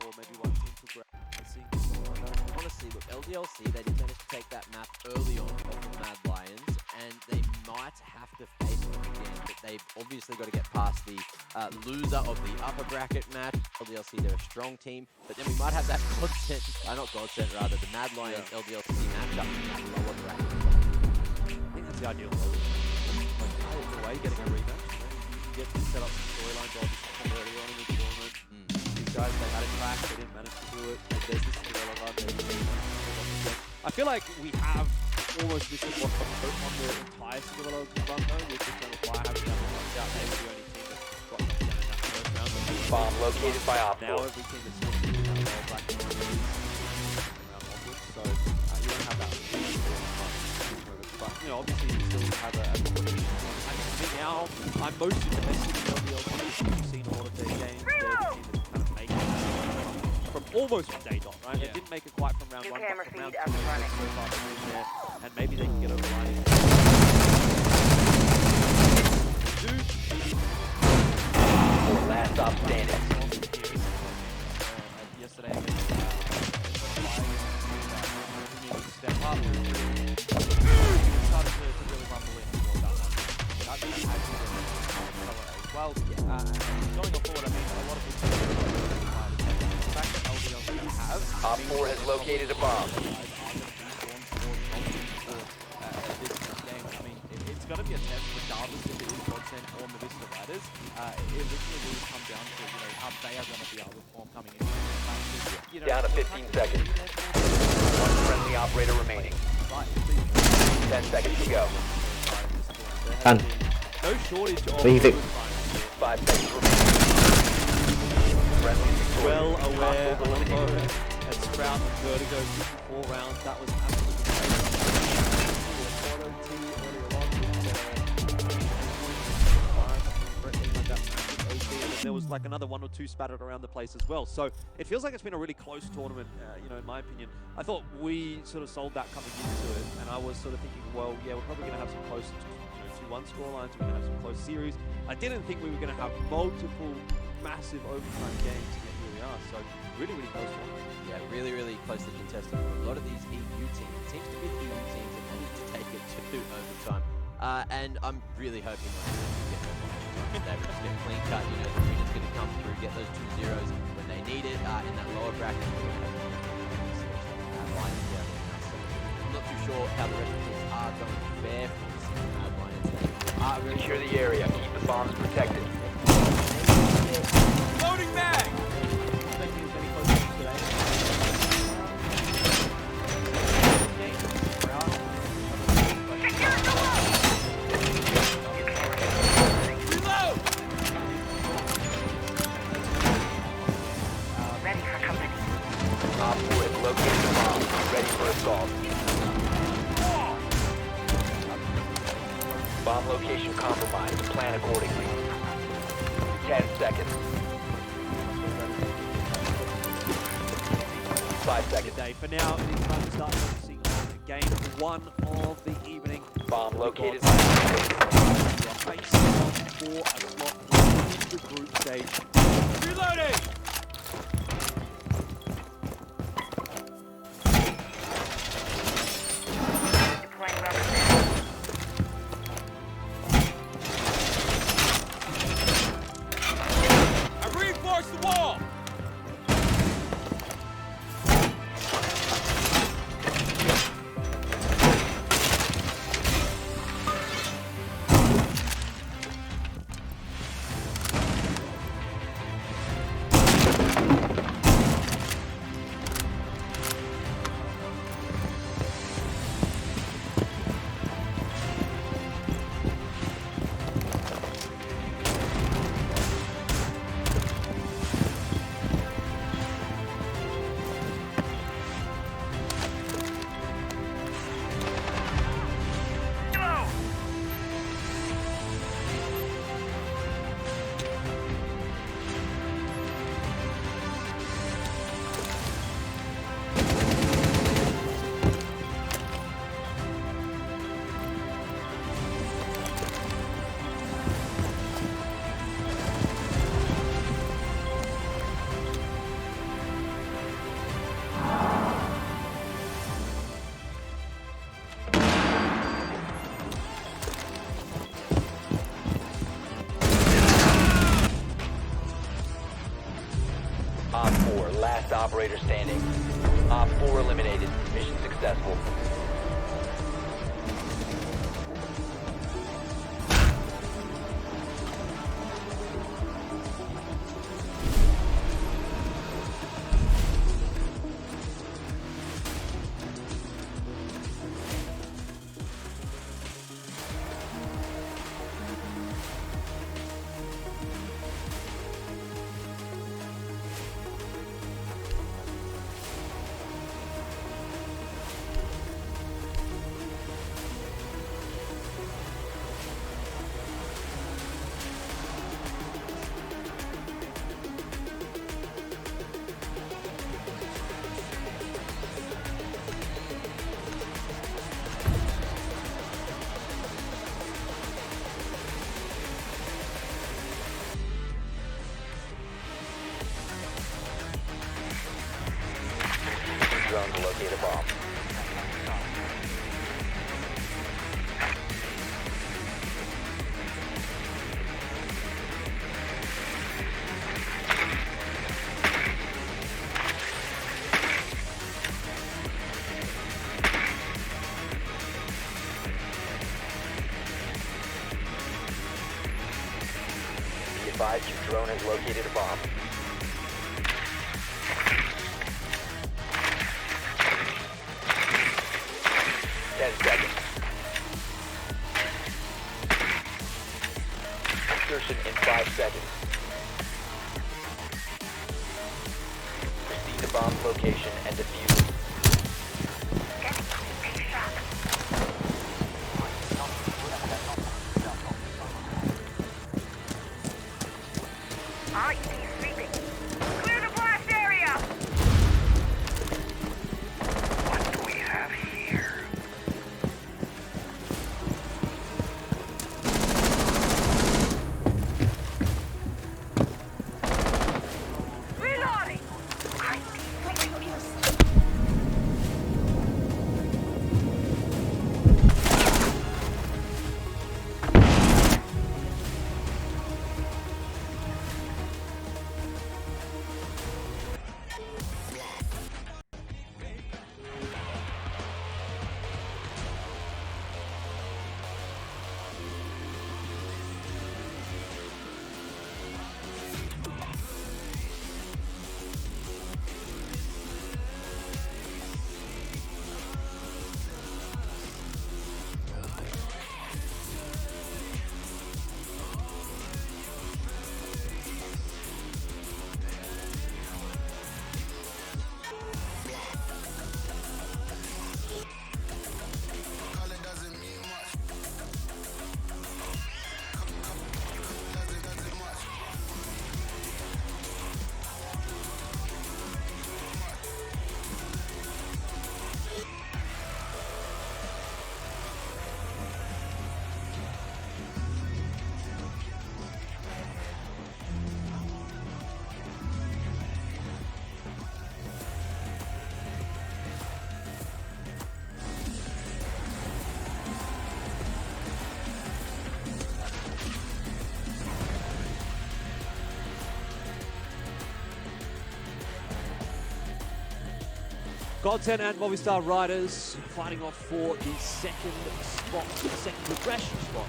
Or maybe one team progressing, something like that. Honestly, look, LDLC, they did manage to take that map early on of the Mad Lions, and they might have to face them again, but they've obviously got to get past the loser of the upper bracket match. LDLC, they're a strong team, but then we might have that Godsent, not Godsent, rather, the Mad Lions LDLC matchup in that lower bracket. I think that's the ideal role. Like, either way, getting a rematch, you get to set up some storylines early on in the tournament. These guys, they had a crack, they didn't manage to do it. There's this Cinderella run, I feel like we have almost this is what the hope on the entire Cinderella run though, with Eternal Fire having done it out. They were the only team that got knocked down in that first round. Bomb located by Op 4. Now every team that's sort of doing that well black and white round onwards, so you don't have that. But you know, obviously you still have a I think now I'm most invested in LDL because you've seen a lot of their games. They're the team that kind of make it from almost from day dot, right? They didn't make it quite from round one, but from round two, so far they're in there, and maybe they can get over line. Last stop standing. Yesterday against step up. Started to really rumble in towards that one. That's as well. Going forward, I mean, a lot of people the fact that LDL is going to have Op 4 has located a bomb. It's got to be a test, regardless if it is Godsent or Mavista Riders. It literally will come down to how they are going to be able to perform coming in. Down to 15 seconds. One friendly operator remaining. 10 seconds to go. Done. No shortage of Leave it. 5 seconds remaining. Friendly victorious. Well aware Hostiles eliminated. at Sprout and Vertigo, 54 rounds. That was absolutely crazy. There was like another 1 or 2 spattered around the place as well. So it feels like it's been a really close tournament, in my opinion. I thought we sort of sold that coming into it, and I was sort of thinking, well, yeah, we're probably going to have some close 2-1 scorelines, we're going to have some close series. I didn't think we were going to have multiple massive overtime games, and yet here we are. So really, really close tournament. Yeah, really, really closely contested. A lot of these EU teams, it seems to be the EU teams that managed to take it to overtime. And I'm really hoping they get overtime. They would just get clean cut, the winner's going to come through, get those 2 zeros when they need it in that lower bracket. I'm not too sure how the rest of the teams are going to fare for the Mad Lions. Secure the area. Keep the bombs protected. Loading mag! Bomb location compromised. Plan accordingly. 10 seconds. 5 seconds. Today, for now, it is time to start focusing on game one of the evening. Bomb located. We are facing off for a slot in the group stage. Reloading! I reinforced the wall! Op 4, last operator standing. Op 4 eliminated. Mission successful. Drone to locate a bomb. Be advised your drone has located a bomb. 10 seconds. Insertion in 5 seconds. Proceed to bomb location and defuse it. Godsend and Movistar Riders fighting off for the second spot, the second progression spot.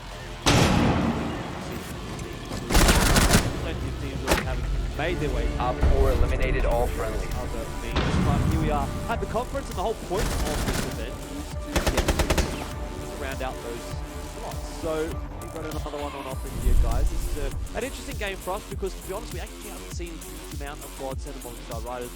Plenty of teams that haven't made their way Op 4 eliminated all friendlies. other means, but here we are at the conference, and the whole point of this event is to get to round out those slots. So we've got another one on offer here, guys. This is an interesting game for us because, to be honest, we actually haven't seen a huge amount of Godsend and Movistar Riders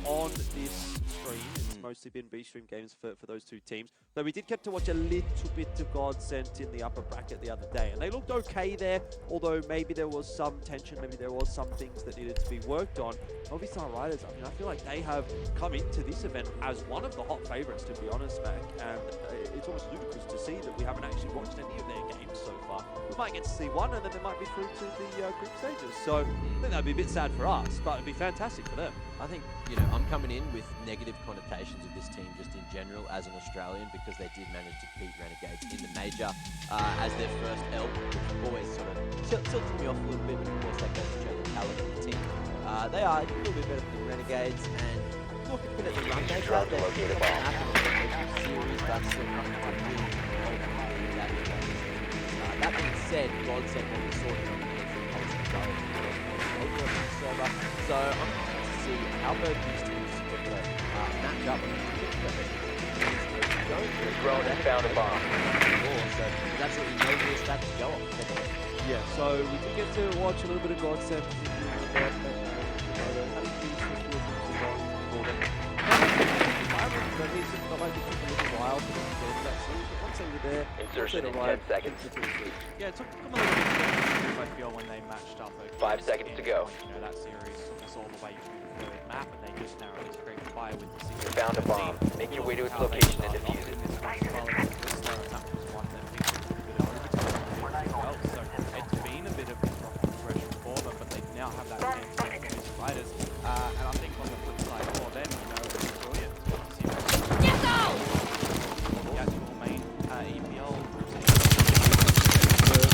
on this stream. It's mostly been B-stream games for those two teams. Though we did get to watch a little bit of Godsend in the upper bracket the other day, and they looked okay there, although maybe there was some tension, maybe there was some things that needed to be worked on. Movistar Riders, I mean, I feel like they have come into this event as one of the hot favorites, to be honest, Mac, and it's almost ludicrous to see that we haven't actually watched any of their games so far. We might get to see one, and then they might be through to the group stages, so I think that'd be a bit sad for us, but it'd be fantastic for them. I think, you know, I'm coming in with negative connotations of this team just in general as an Australian because they did manage to beat Renegades in the major as their first L, which always sort of tilted me off a little bit, but of course that goes to show the talent of the team. They are a little bit better than Renegades, and looking at the run they've had, they're still not happening in the series, but still not really that. That being said, Godsend will be sorting on the server, so I'm interested to see how both these teams are going to match up. The drone has found a bomb. So that's what you know where stats to go off. Yeah, so we did get to watch a little bit of Godsend. Insertion in 10 seconds. Yeah, it took them a little bit of I feel when they matched up. 5 seconds to go. You know, that series took us all the way to the third map, and they just narrowed this great fire with the You found a bomb. Make your way to its location and defuse it. That was one that picked up a bit of overtime as well. So it's been a bit of progression for them, but they now have that chance to beat these fighters. And I think on the flip side for them, you know, it's brilliant. The actual main EPL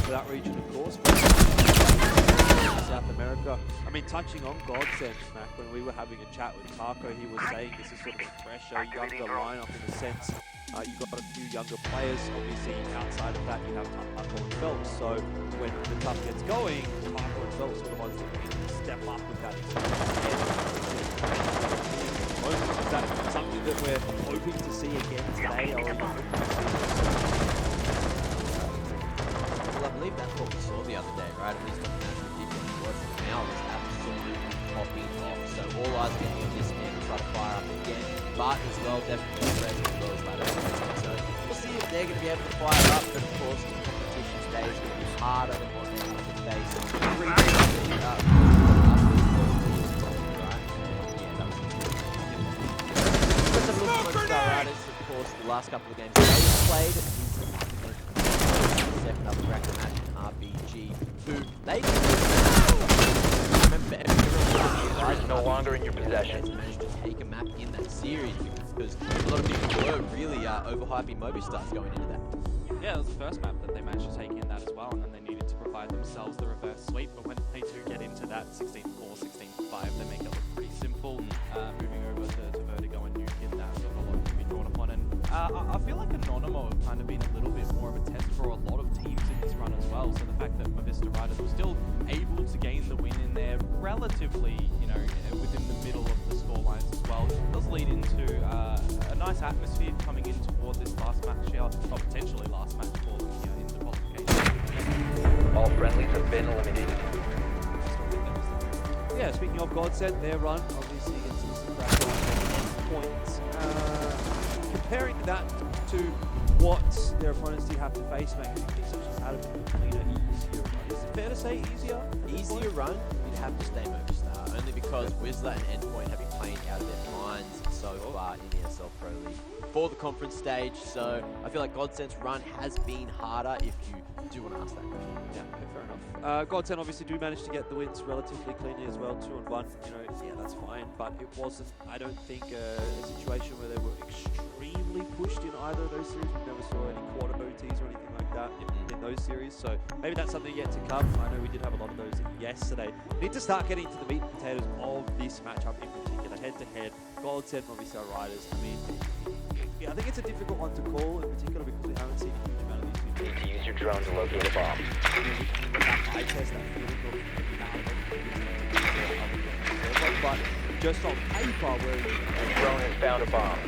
For that region, of course. South America. I mean, touching on Godsend, Mac, when we were having a chat with Taco, he was saying this is sort of a fresher, younger lineup in a sense. You've got a few younger players. Obviously, outside of that, you have Taco and Phelps. So when the tough gets going, Taco and Phelps are the ones that can step up with that experience. Is that something that we're hoping to see again today? Or are you hoping to see Well, I believe that's what we saw the other day, right? At least on the national defense was. Now it's absolutely popping off. So all eyes getting on this man to try to fire up again. But as well, definitely Fred as well as Ladder. So we'll see if they're going to be able to fire up. But of course, the competition today is going to be harder than what they have to face. Let's have a look at Movistar Riders. Of course, the last couple of games they've played. Second upper bracket match in RBG, who they remember everyone Is no longer in your possession. managed to take a map in that series because a lot of people were really overhyping Movistar going into that. Yeah, it was the first map that they managed to take in that as well, and then they needed to provide themselves the reverse sweep. But when they do get into that 16-4, 16-5, they make it look pretty simple. Moving over to Vertigo and Nuke in that, so a lot can be drawn upon. And I feel like Anonymous have kind of been a little bit more of a test for a lot of teams in this run as well. So the fact that Movistar Riders were still able to gain the win in there relatively, you know, within the middle of the scorelines as well, does lead into a nice atmosphere coming in toward this last match here, or potentially last match for them here in the qualification. All friendlies have been eliminated. Yeah, speaking of Godsend, their run obviously against this points. Comparing that to what their opponents do have to face, making things actually out of a cleaner, easier run. Is it fair to say easier? Easier run, you'd have to stay Movistar, only because Whistler and Endpoint have been playing out of their minds so far in the ESL Pro League for the conference stage. So I feel like Godsend's run has been harder if you do want to ask that question. Yeah, okay, fair enough. Godsend obviously do manage to get the wins relatively cleanly as well, 2-1. You know, yeah, that's fine, but it wasn't, I don't think, a situation where they were extremely pushed in either of those series. We never saw any water OTs or anything like that in those series. So maybe that's something yet to come. I know we did have a lot of those yesterday. We need to start getting to the meat and potatoes of this matchup in particular, head-to-head. Godsend, obviously, our riders. I mean, yeah, I think it's a difficult one to call in particular because we haven't seen a huge amount of these people. Need to use your drone to locate a bomb. I test that feeling of but just on paper, where Your drone has found a bomb.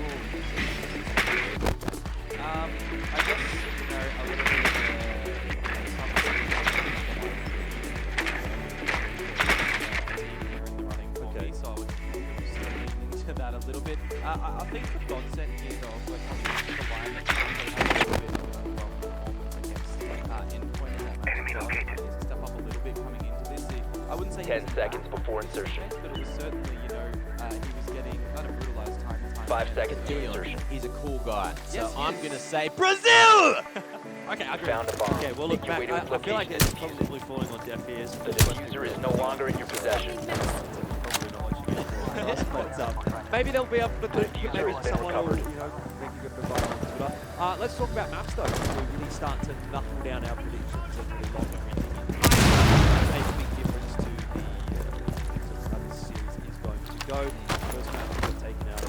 I guess, you know, a little bit of Okay. so I would still lean into that a little bit. I think for Godsend here, though, like coming into the line, that's probably has a little bit of performance against endpoint in that match. Enemy located. Step up a little bit coming into this. I wouldn't say 10 seconds before insertion. but it was certainly, you know, he was getting kind of brutalized time and time 5 again. seconds to Dion, insertion. he's a cool guy. So Yes, he I'm is. going to say Brazil! Okay, I agree. Found a bomb. okay, well, look Make your back. way to I its feel like location it's and defuse it. probably falling on deaf ears. The diffuser is no longer in your possession. Maybe they'll be able to The diffuser maybe has been someone will, recovered. you know, make a good provide on Twitter. Let's talk about maps though. Before we really start to knuckle down our predictions and really lock everything in. Make a big difference to the how this series is going to go. First map we got taken out.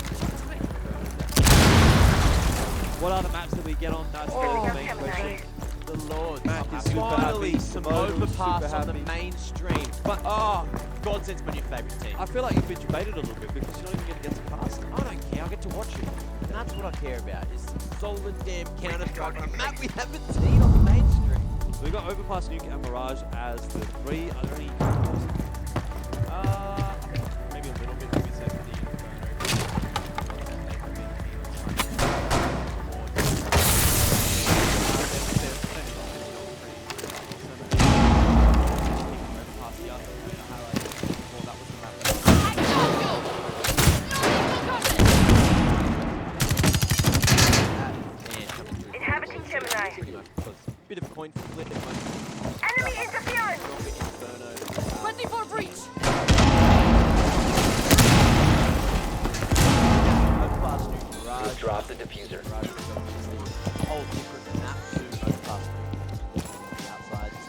What are the maps that we get on? That's the main question. The Lord. Mac is super Finally, happy. some Modal is overpass super on the happy. mainstream. But, oh, Godsend's my new favourite team. I feel like you've been debated a little bit because you're not even going to get to pass. I don't care, I get to watch it. And that's what I care about, is solid damn Counter-Strike on a map we haven't seen on the mainstream. So we got Overpass, Nuke, and Mirage as the three. Are there any? Maybe a little bit to be said for the Inhabiting Gemini. Bit of coin flip. Enemy interference. Inferno. Ready for breach. Overpass, Nuke, You Mirage. have dropped the diffuser. Mirage is obviously a whole different map to Overpass. Outsides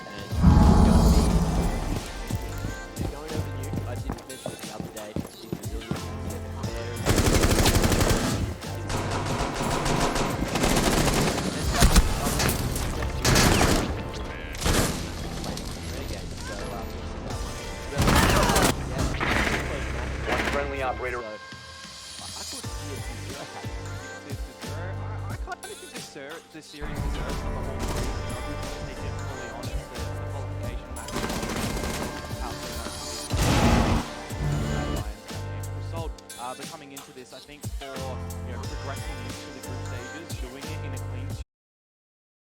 and going over Nuke. I didn't mention it the other day. The Brazilian One friendly operator. I kind of think this series deserves like a whole series. To take it fully honest, the qualification match but coming into this, I think for progressing into the group stages, doing